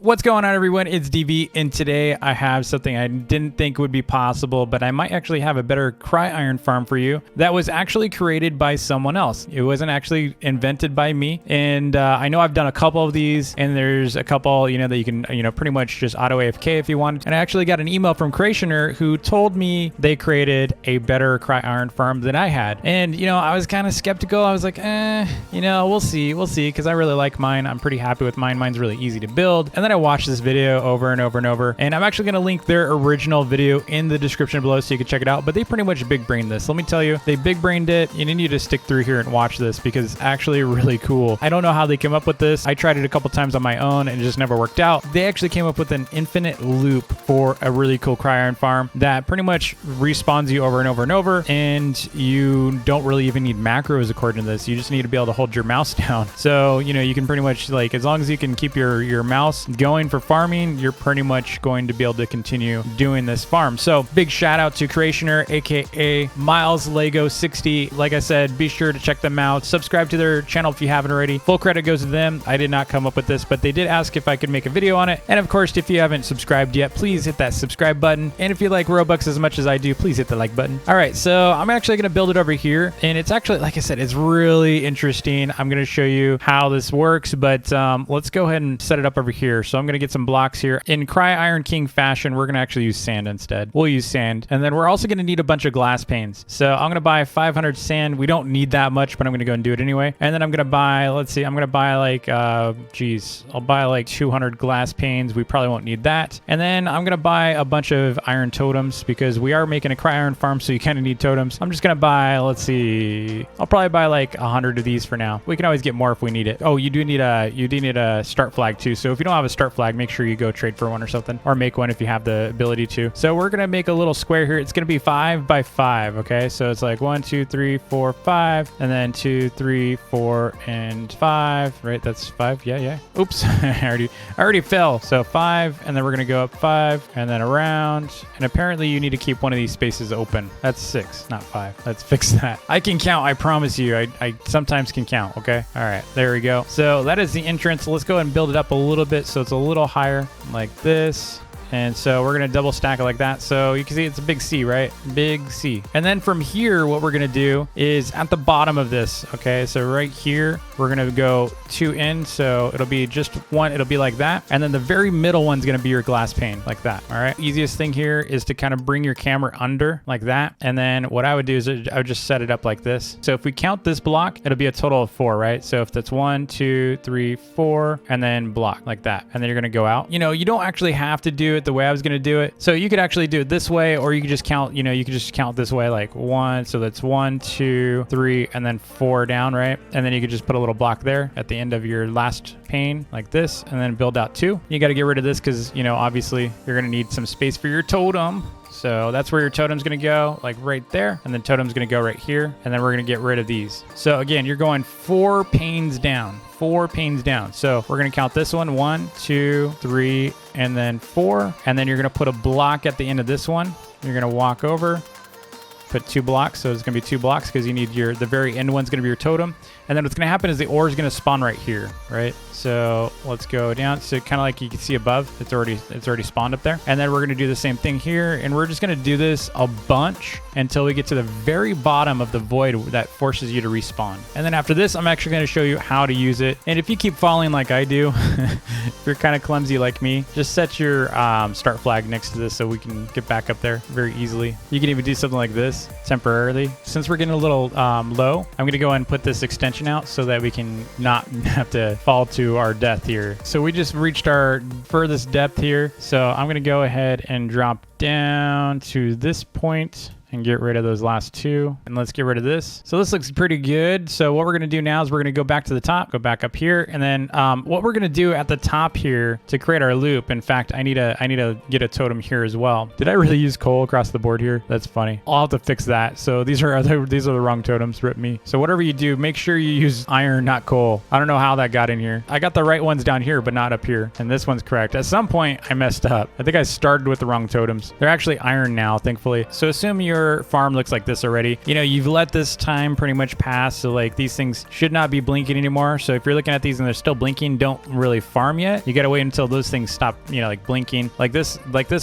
What's going on, everyone? It's DV, and today I have something I didn't think would be possible, but I might actually have a better cry-iron farm for you that was actually created by someone else. It wasn't actually invented by me, and I know I've done a couple of these, and there's a couple, that you can, pretty much just auto AFK if you want. And I actually got an email from Creationer who told me they created a better cry-iron farm than I had. And, I was kind of skeptical. I was like, we'll see, because I really like mine. I'm pretty happy with mine. Mine's really easy to build. And then I watched this video over and over and over, and I'm actually going to link their original video in the description below so you can check it out. But they pretty much big brained this. Let me tell you, they big brained it. You need to stick through here and watch this because it's actually really cool. I don't know how they came up with this. I tried it a couple times on my own and it just never worked out. They actually came up with an infinite loop for a really cool cry-iron farm that pretty much respawns you over and over and over, and you don't really even need macros according to this. You just need to be able to hold your mouse down. So, you can pretty much, like, as long as you can keep your mouse going for farming, you're pretty much going to be able to continue doing this farm. So big shout out to Creationer, aka Miles Lego 60. Like I said, be sure to check them out. Subscribe to their channel if you haven't already. Full credit goes to them. I did not come up with this, but they did ask if I could make a video on it. And of course, if you haven't subscribed yet, please hit that subscribe button. And if you like Robux as much as I do, please hit the like button. All right, so I'm actually going to build it over here, and it's actually, like I said, it's really interesting. I'm going to show you how this works, but let's go ahead and set it up over here. So I'm going to get some blocks here. In Cry-Iron King fashion, we're going to actually use sand instead. We'll use sand. And then we're also going to need a bunch of glass panes. So I'm going to buy 500 sand. We don't need that much, but I'm going to go and do it anyway. And then I'm going to buy, let's see, I'm going to buy like, I'll buy like 200 glass panes. We probably won't need that. And then I'm going to buy a bunch of iron totems because we are making a Cry-Iron farm, so you kind of need totems. I'm just going to buy, let's see, I'll probably buy like 100 of these for now. We can always get more if we need it. Oh, you do need a start flag too. So if you don't have a start flag, make sure you go trade for one or something, or make one if you have the ability to. So we're going to make a little square here. It's going to be 5 by 5. Okay. So it's like 1, 2, 3, 4, 5, and then 2, 3, 4, and 5, right? That's 5. Yeah. Oops. I already fell. So 5, and then we're going to go up 5 and then around. And apparently you need to keep one of these spaces open. That's 6, not 5. Let's fix that. I can count. I promise you. I sometimes can count. Okay. All right. There we go. So that is the entrance. Let's go ahead and build it up a little bit so it's a little higher like this. And so we're going to double stack it like that. So you can see it's a big C, right? Big C. And then from here, what we're going to do is at the bottom of this. Okay. So right here, we're going to go 2 in. So it'll be just one. It'll be like that. And then the very middle one's going to be your glass pane like that. All right. Easiest thing here is to kind of bring your camera under like that. And then what I would do is I would just set it up like this. So if we count this block, it'll be a total of 4, right? So if that's 1, 2, 3, 4, and then block like that. And then you're going to go out. You don't actually have to do it the way I was going to do it. So you could actually do it this way, or you could just count, you could just count this way, like 1. So that's 1, 2, 3, and then 4 down, right? And then you could just put a little block there at the end of your last pane like this, and then build out 2. You got to get rid of this because, obviously you're going to need some space for your totem. So that's where your totem's going to go, like right there. And then totem's going to go right here. And then we're going to get rid of these. So again, you're going 4 panes down. 4 panes down. So we're going to count this one. 1, 2, 3, and then 4. And then you're going to put a block at the end of this one. You're going to walk over, put 2 blocks. So it's going to be 2 blocks because you need the very end one's going to be your totem. And then what's going to happen is the ore is going to spawn right here, right? So let's go down. So kind of like you can see above, it's already spawned up there. And then we're going to do the same thing here. And we're just going to do this a bunch until we get to the very bottom of the void that forces you to respawn. And then after this, I'm actually going to show you how to use it. And if you keep falling like I do, if you're kind of clumsy like me, just set your start flag next to this so we can get back up there very easily. You can even do something like this temporarily. Since we're getting a little low, I'm going to go ahead and put this extension out so that we can not have to fall to our death here. So we just reached our furthest depth here. So I'm going to go ahead and drop down to this point and get rid of those last 2. And let's get rid of this. So this looks pretty good. So what we're going to do now is we're going to go back to the top, go back up here. And then what we're going to do at the top here to create our loop. In fact, I need to get a totem here as well. Did I really use coal across the board here? That's funny. I'll have to fix that. So these are the wrong totems. Rip me. So whatever you do, make sure you use iron, not coal. I don't know how that got in here. I got the right ones down here, but not up here. And this one's correct. At some point, I messed up. I think I started with the wrong totems. They're actually iron now, thankfully. So assume you're your farm looks like this already, you know, you've let this time pretty much pass. So like these things should not be blinking anymore. So if you're looking at these and they're still blinking, don't really farm yet. You got to wait until those things stop, you know, like blinking. Like this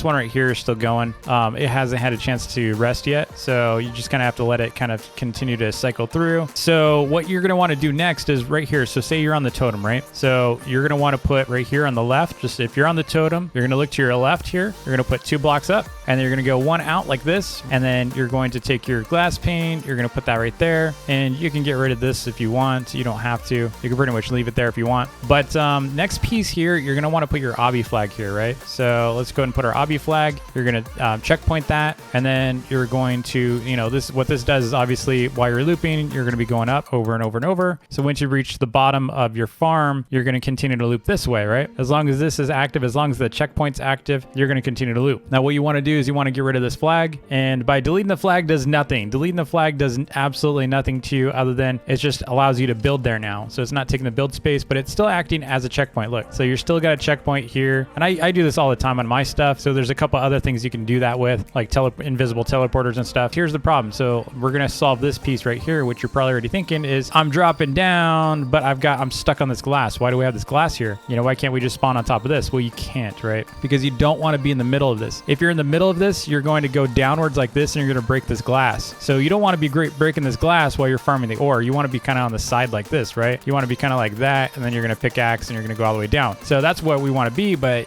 one right here is still going. It hasn't had a chance to rest yet. So you just kind of have to let it kind of continue to cycle through. So what you're going to want to do next is right here. So say you're on the totem, right? So you're going to want to put right here on the left, just if you're on the totem, you're going to look to your left here. You're going to put 2 blocks up and then you're going to go 1 out like this. And then you're going to take your glass pane. You're going to put that right there. And you can get rid of this if you want. You don't have to. You can pretty much leave it there if you want. But next piece here, you're going to want to put your obby flag here, right? So let's go ahead and put our obby flag. You're going to checkpoint that. And then you're going to, you know, what this does is obviously while you're looping, you're going to be going up over and over and over. So once you reach the bottom of your farm, you're going to continue to loop this way, right? As long as this is active, as long as the checkpoint's active, you're going to continue to loop. Now, what you want to do is you want to get rid of this flag. And by deleting the flag does nothing. Deleting the flag does absolutely nothing to you other than it just allows you to build there now. So it's not taking the build space, but it's still acting as a checkpoint. Look, so you're still got a checkpoint here. And I do this all the time on my stuff. So there's a couple other things you can do that with, like invisible teleporters and stuff. Here's the problem. So we're going to solve this piece right here, which you're probably already thinking is I'm dropping down, but I'm stuck on this glass. Why do we have this glass here? You know, why can't we just spawn on top of this? Well, you can't, right? Because you don't want to be in the middle of this. If you're in the middle of this, you're going to go downwards like this and you're going to break this glass. So you don't want to be breaking this glass while you're farming the ore. You want to be kind of on the side like this, right? You want to be kind of like that, and then you're going to pickaxe and you're going to go all the way down. So that's what we want to be. But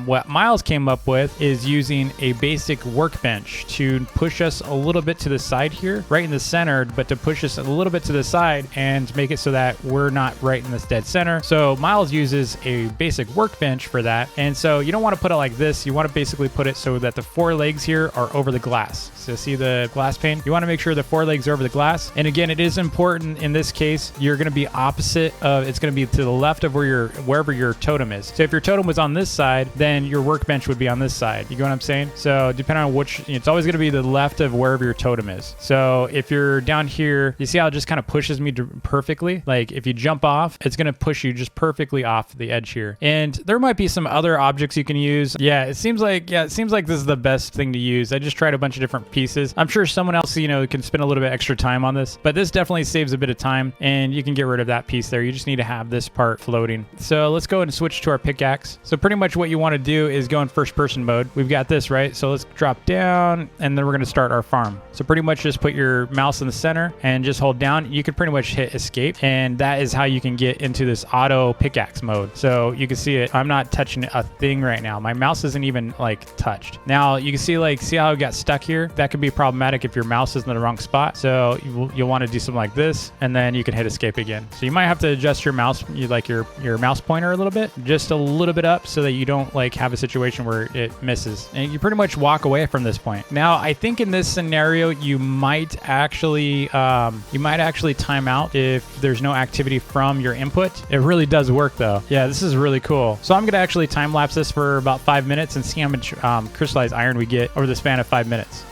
what Miles came up with is using a basic workbench to push us a little bit to the side here, right in the center, but to push us a little bit to the side and make it so that we're not right in this dead center. So Miles uses a basic workbench for that. And so you don't want to put it like this. You want to basically put it so that the 4 legs here are over the glass. So see the glass pane? You want to make sure the 4 legs are over the glass. And again, it is important in this case, you're going to be opposite of, it's going to be to the left of wherever your totem is. So if your totem was on this side, then your workbench would be on this side. You get what I'm saying? So depending on which, it's always going to be the left of wherever your totem is. So if you're down here, you see how it just kind of pushes me perfectly? Like if you jump off, it's going to push you just perfectly off the edge here. And there might be some other objects you can use. Yeah, it seems like this is the best thing to use. I just tried a bunch of different pieces. I'm sure someone else, you know, can spend a little bit extra time on this, but this definitely saves a bit of time and you can get rid of that piece there. You just need to have this part floating. So let's go and switch to our pickaxe. So pretty much what you want to do is go in first person mode. We've got this, right? So let's drop down and then we're going to start our farm. So pretty much just put your mouse in the center and just hold down. You can pretty much hit escape, and that is how you can get into this auto pickaxe mode. So you can see it. I'm not touching a thing right now. My mouse isn't even like touched. Now you can see how it got stuck here? That could be problematic if your mouse is in the wrong spot. So you'll want to do something like this, and then you can hit escape again. So you might have to adjust your mouse, your mouse pointer a little bit, just a little bit up, so that you don't like have a situation where it misses. And you pretty much walk away from this point. Now I think in this scenario you might actually time out if there's no activity from your input. It really does work though. Yeah, this is really cool. So I'm gonna actually time lapse this for about 5 minutes and see how much crystallized iron we get over the span of 5 minutes.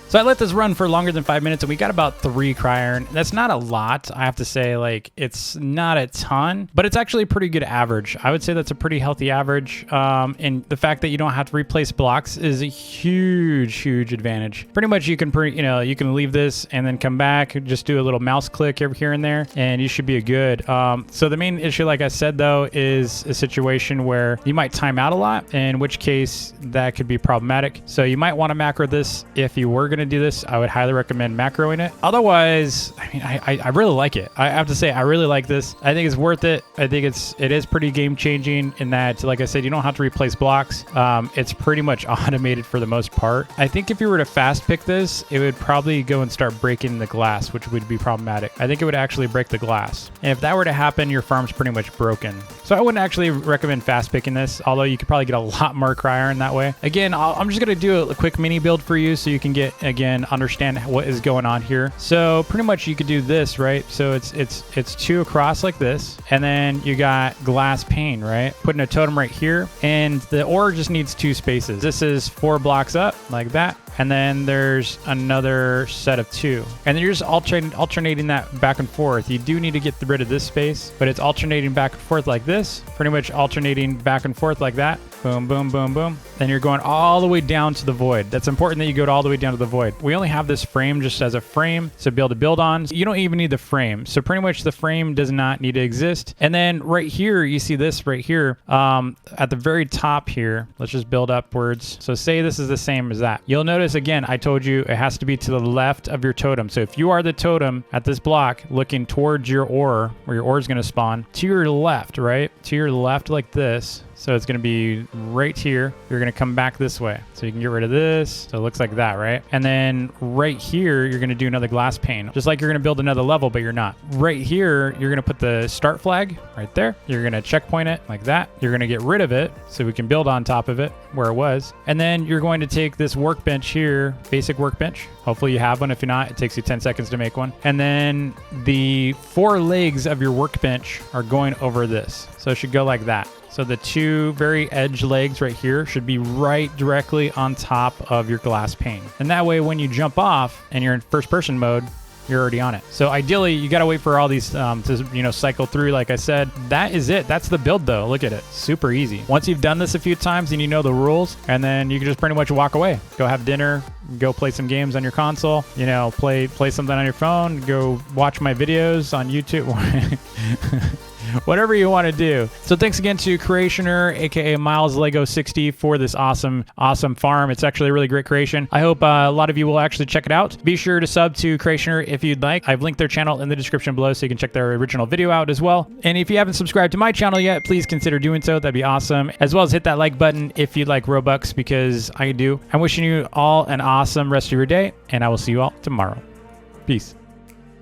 So I let this run for longer than 5 minutes and we got about 3 cry iron. That's not a lot. I have to say, like, it's not a ton, but it's actually a pretty good average. I would say that's a pretty healthy average. And the fact that you don't have to replace blocks is a huge advantage. Pretty much you can leave this and then come back, just do a little mouse click over here and there, and you should be good. So the main issue, like I said, though, is a situation where you might time out a lot, in which case that could be problematic. So you might want to macro this if you were going to do this. I would highly recommend macroing it. Otherwise, I mean, I really like it. I have to say, I really like this. I think it's worth it. I think it is pretty game changing in that, like I said, you don't have to replace blocks. It's pretty much automated for the most part. I think if you were to fast pick this, it would probably go and start breaking the glass, which would be problematic. I think it would actually break the glass. And if that were to happen, your farm's pretty much broken. So I wouldn't actually recommend fast picking this, although you could probably get a lot more cry iron that way. Again, I'm just going to do a quick mini build for you so you can get again, understand what is going on here. So pretty much you could do this, right? So it's 2 across like this, and then you got glass pane, right? Putting a totem right here, and the ore just needs 2 spaces. This is 4 blocks up like that. And then there's another set of 2. And then you're just alternating that back and forth. You do need to get rid of this space, but it's alternating back and forth like this. Pretty much alternating back and forth like that. Boom, boom, boom, boom. Then you're going all the way down to the void. That's important that you go all the way down to the void. We only have this frame just as a frame to be able to build on. You don't even need the frame. So pretty much the frame does not need to exist. And then right here, you see this right here at the very top here. Let's just build upwards. So say this is the same as that. You'll notice again, I told you it has to be to the left of your totem. So if you are the totem at this block looking towards your ore, where your ore is going to spawn, to your left, right? To your left like this. So it's going to be right here. You're going to come back this way. So you can get rid of this. So it looks like that, right? And then right here, you're going to do another glass pane. Just like you're going to build another level, but you're not. Right here, you're going to put the start flag right there. You're going to checkpoint it like that. You're going to get rid of it so we can build on top of it where it was. And then you're going to take this workbench here, basic workbench. Hopefully you have one. If you're not, it takes you 10 seconds to make one. And then the 4 legs of your workbench are going over this. So it should go like that. So the 2 very edge legs right here should be right directly on top of your glass pane. And that way, when you jump off and you're in first person mode, you're already on it. So ideally, you got to wait for all these to, cycle through. Like I said, that is it. That's the build though. Look at it. Super easy. Once you've done this a few times and you know the rules, and then you can just pretty much walk away, go have dinner, go play some games on your console, play something on your phone, go watch my videos on YouTube. Whatever you want to do. So thanks again to Creationer, aka Miles Lego 60, for this awesome farm. It's actually a really great creation. I hope a lot of you will actually check it out. Be sure to sub to Creationer if you'd like. I've linked their channel in the description below so you can check their original video out as well. And if you haven't subscribed to my channel yet, please consider doing so. That'd be awesome. As well as hit that like button if you'd like Robux, because I do. I'm wishing you all an awesome rest of your day, and I will see you all tomorrow. Peace.